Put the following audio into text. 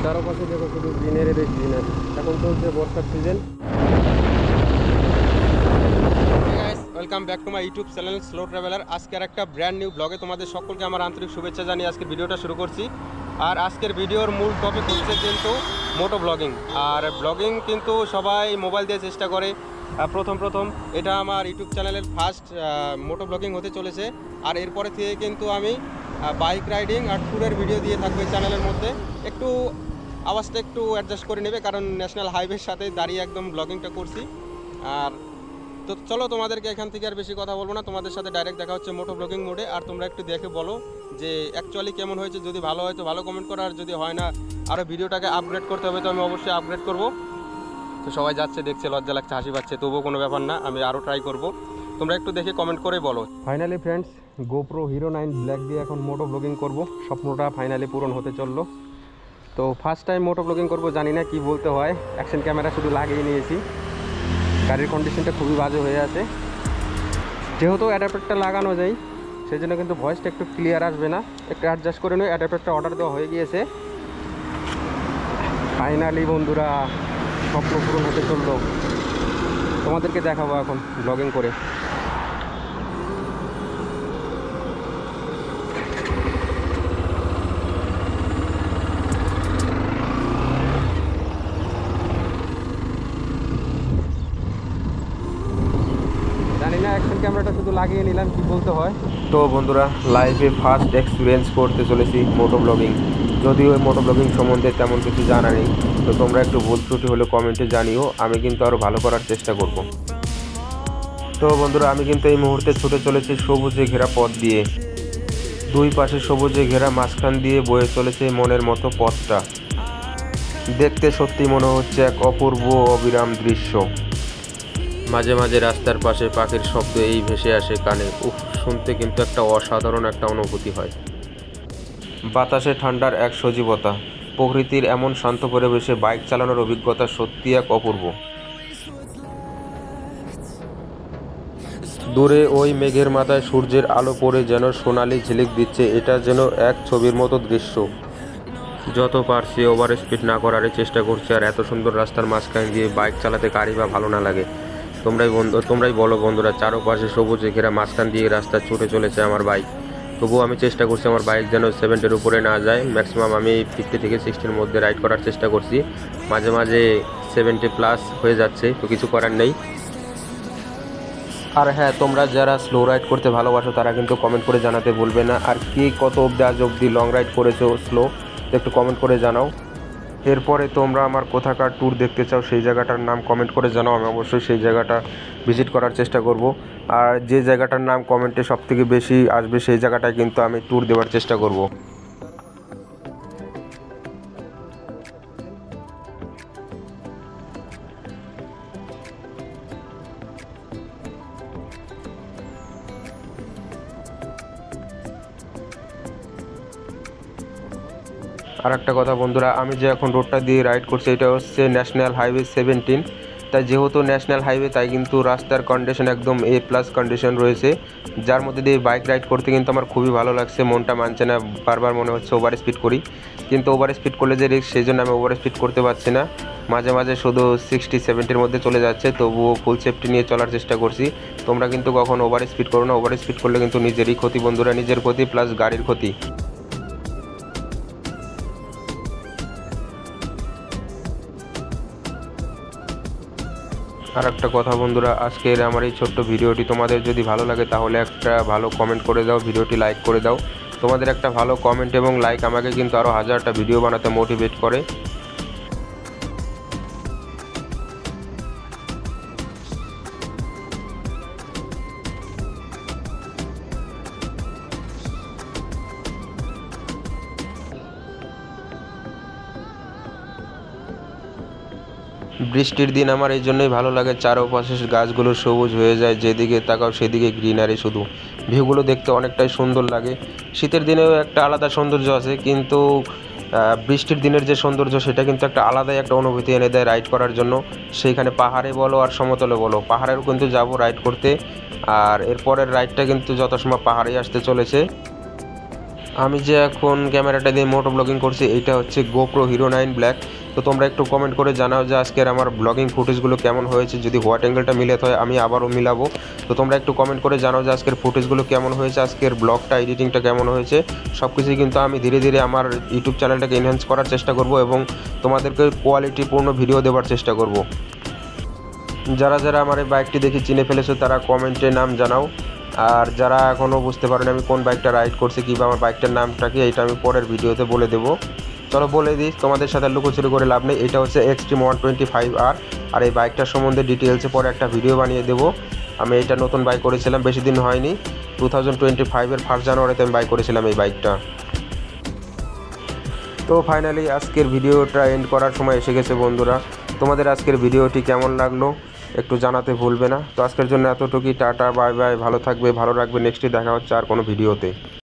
চারপাশে দেখো শুধু গ্রিনারি গ্রিনারি। এখন চলছে বর্ষার season. Welcome back to my YouTube channel slow traveller. আজকের একটা ব্র্যান্ড নিউ ব্লগে তোমাদের সকলকে আমার আন্তরিক শুভেচ্ছা জানিয়ে আজকের ভিডিওটা শুরু করছি। আর আজকের ভিডিওর মূল টপিক হচ্ছে কিন্তু মোটো ব্লগিং। আর ব্লগিং কিন্তু সবাই মোবাইল দিয়ে চেষ্টা করে। প্রথম এটা আমার ইউটিউব চ্যানেলের ফার্স্ট মোটো ব্লগিং হতে চলেছে। আর এরপরে থেকে কিন্তু আমি বাইক রাইডিং আর ট্যুরের ভিডিও দিয়ে থাকবে চ্যানেলের মধ্যে। একটু আওয়াজটা একটু অ্যাডজাস্ট করে নেবে, কারণ ন্যাশনাল হাইওয়ের সাথে দাঁড়িয়ে একদম ব্লগিংটা করছি। আর তো চলো, তোমাদেরকে এখান থেকে আর বেশি কথা বলবো না, তোমাদের সাথে ডাইরেক্ট দেখা হচ্ছে মোটো ব্লগিং মোডে। আর তোমরা একটু দেখে বলো যে অ্যাকচুয়ালি কেমন হয়েছে। যদি ভালো হয় তো ভালো কমেন্ট করো, আর যদি হয় না আরও ভিডিওটাকে আপগ্রেড করতে হবে তো আমি অবশ্যই আপগ্রেড করব। তো সবাই যাচ্ছে, দেখছে, লজ্জা লাগছে, হাসি পাচ্ছে, তবুও কোনো ব্যাপার না, আমি আরও ট্রাই করব। তোমরা একটু দেখে কমেন্ট করে বলো। Finally friends, GoPro hero 9 black দিয়ে এখন মোটো ব্লগিং করব। স্বপ্নটা ফাইনালি পূরণ হতে চললো। তো ফার্স্ট টাইম মোটো ব্লগিং করবো, জানি না কি বলতে হয়। অ্যাকশন ক্যামেরা শুধু লাগিয়ে নিয়েছি। গাড়ির কন্ডিশনটা খুবই বাজে হয়ে আছে। যেহেতু অ্যাডাপ্টারটা লাগানো যায়, সেই জন্য কিন্তু ভয়েসটা একটু ক্লিয়ার আসবে না। একটু অ্যাডজাস্ট করে নিয়ে অ্যাডাপ্টারটা অর্ডার দেওয়া হয়ে গিয়েছে। ফাইনালি বন্ধুরা স্বপ্ন পূরণ হতে চললো। তোমাদেরকে দেখাবো এখন ব্লগিং করে। জানি না অ্যাকশন ক্যামেরাটা শুধু লাগিয়ে নিলাম, কি বলতে হয়। তো বন্ধুরা, লাইভে ফার্স্ট এক্সপিরিয়েন্স করতে চলেছি মোটো ব্লগিং। যদিও ওই মোটো ব্লগিং সম্বন্ধে তেমন কিছু জানা নেই, তো তোমরা একটু ভুল ত্রুটি হলে কমেন্টে জানিও, আমি কিন্তু আরও ভালো করার চেষ্টা করব। তো বন্ধুরা, আমি কিন্তু এই মুহূর্তে ছুটে চলেছি সবুজে ঘেরা পথ দিয়ে। দুই পাশে সবুজে ঘেরা, মাঝখান দিয়ে বয়ে চলেছে মনের মতো পথটা। দেখতে সত্যি মনে হচ্ছে এক অপূর্ব অবিরাম দৃশ্য। মাঝে মাঝে রাস্তার পাশে পাখির শব্দ এই ভেসে আসে কানে। শুনতে কিন্তু একটা অসাধারণ একটা অনুভূতি হয়। বাতাসে ঠান্ডার এক সজীবতা। প্রকৃতির এমন শান্ত পরিবেশে বাইক চালানোর অভিজ্ঞতা সত্যি এক অপূর্ব। দূরে ওই মেঘের মাথায় সূর্যের আলো পড়ে যেন সোনালি ঝিলিক দিচ্ছে। এটা যেন এক ছবির মতো দৃশ্য। যত পারছি ওভার স্পিড না করারই চেষ্টা করছি। আর এত সুন্দর রাস্তার মাঝখানে দিয়ে বাইক চালাতে কারই বা ভালো না লাগে। তোমরাই বলো বন্ধুরা, চারপাশে সবুজে ঘেরা, মাঝখান দিয়ে রাস্তা ছুটে চলেছে আমার বাইক। তবুও আমি চেষ্টা করছি আমার বাইক যেন 70-এর উপরে না যায়। ম্যাক্সিমাম আমি 50 থেকে 60-এর মধ্যে রাইড করার চেষ্টা করছি। মাঝে মাঝে 70+ হয়ে যাচ্ছে, তো কিছু করার নেই। আর হ্যাঁ, তোমরা যারা স্লো রাইড করতে ভালোবাসো তারা কিন্তু কমেন্ট করে জানাতে ভুলবে না। আর কে কত আজ অবধি লং রাইড করেছো স্লো, একটু কমেন্ট করে জানাও। এরপরে তোমরা আমার কোথাকার ট্যুর দেখতে চাও সেই জায়গাটার নাম কমেন্ট করে জানাও, আমি অবশ্যই সেই জায়গাটা ভিজিট করার চেষ্টা করব। আর যে জায়গাটার নাম কমেন্টে সবথেকে বেশি আসবে সেই জায়গাটায় কিন্তু আমি ট্যুর দেওয়ার চেষ্টা করব। আর একটা কথা বন্ধুরা, আমি যে এখন রোডটা দিয়ে রাইড করছি এটা হচ্ছে ন্যাশনাল হাইওয়ে 17। তাই যেহেতু ন্যাশনাল হাইওয়ে, তাই কিন্তু রাস্তার কন্ডিশন একদম A+ কন্ডিশন রয়েছে, যার মধ্যে দিয়ে বাইক রাইড করতে কিন্তু আমার খুবই ভালো লাগছে। মনটা মানছে না, বারবার মনে হচ্ছে ওভার স্পিড করি, কিন্তু ওভার স্পিড করলে যে রিস্ক, সেই জন্য আমি ওভার স্পিড করতে পারছি না। মাঝে মাঝে শুধু 60-70-এর মধ্যে চলে যাচ্ছে, তবুও ফুল সেফটি নিয়ে চলার চেষ্টা করছি। তোমরা কিন্তু কখনো ওভার স্পিড করো না। ওভার স্পিড করলে কিন্তু নিজেরই ক্ষতি বন্ধুরা, নিজের ক্ষতি প্লাস গাড়ির ক্ষতি। আর একটা কথা বন্ধুরা, আজকের আমার এই ছোট্ট ভিডিওটি তোমাদের যদি ভালো লাগে তাহলে একটা ভালো কমেন্ট করে দাও, ভিডিওটি লাইক করে দাও। তোমাদের একটা ভালো কমেন্ট এবং লাইক আমাকে কিন্তু আরও 1000টা ভিডিও বানাতে মোটিভেট করে। বৃষ্টির দিন আমার এই জন্যই ভালো লাগে, চারপাশে গাছগুলো সবুজ হয়ে যায়, যেদিকে তাকাও সেদিকে গ্রিনারি শুধু। ভিউগুলো দেখতে অনেকটাই সুন্দর লাগে। শীতের দিনেও একটা আলাদা সৌন্দর্য আছে, কিন্তু বৃষ্টির দিনের যে সৌন্দর্য সেটা কিন্তু একটা আলাদাই একটা অনুভূতি এনে দেয় রাইড করার জন্য। সেইখানে পাহাড়ে বলো আর সমতলে বলো, পাহাড়েও কিন্তু যাবো রাইড করতে। আর এরপরের রাইডটা কিন্তু যত সময় পাহাড়ে আসতে চলেছে। আমি যে এখন ক্যামেরাটা দিয়ে মোটো ব্লগিং করছি এইটা হচ্ছে গোপ্রো হিরো 9 ব্ল্যাক। তো তোমরা একটু কমেন্ট করে জানাও যে আজকের আমার ব্লগিং ফুটেজগুলো কেমন হয়েছে। যদি হোয়াইট অ্যাঙ্গেলটা মিলে হয় আমি আবারও মিলাবো। তো তোমরা একটু কমেন্ট করে জানাও যে আজকের ফুটেজগুলো কেমন হয়েছে, আজকের ব্লগটা এডিটিংটা কেমন হয়েছে। সব কিছুই কিন্তু আমি ধীরে ধীরে আমার ইউটিউব চ্যানেলটাকে এনহ্যান্স করার চেষ্টা করব এবং তোমাদেরকে কোয়ালিটিপূর্ণ ভিডিও দেওয়ার চেষ্টা করব। যারা যারা আমার এই বাইকটি দেখে চিনে ফেলেছো তারা কমেন্টে নাম জানাও। আর যারা এখনও বুঝতে পারেন আমি কোন বাইকটা রাইড করছি কিংবা আমার বাইকটার নামটা কি, এটা আমি পরের ভিডিওতে বলে দেবো। চলো বলে দিই, তোমাদের সাথে লুকোচুরি করে লাভ নেই। এটা হচ্ছে এক্সট্রিম 125R। আর এই বাইকটার সম্বন্ধে ডিটেলসে পরে একটা ভিডিও বানিয়ে দেবো। আমি এটা নতুন বাইক করেছিলাম, বেশি দিন হয়নি, 2025-এর 1 জানুয়ারিতে আমি বাইক করেছিলাম এই বাইকটা। তো ফাইনালি আজকের ভিডিওটা এন্ড করার সময় এসে গেছে বন্ধুরা। তোমাদের আজকের ভিডিওটি কেমন লাগলো একটু জানাতে ভুলবে না। তো আজকের জন্য এতটুকুই, টাটা বাই বাই, ভালো থাকবে, ভালো রাখবে। নেক্সটে দেখা হচ্ছে আর কোনো ভিডিওতে।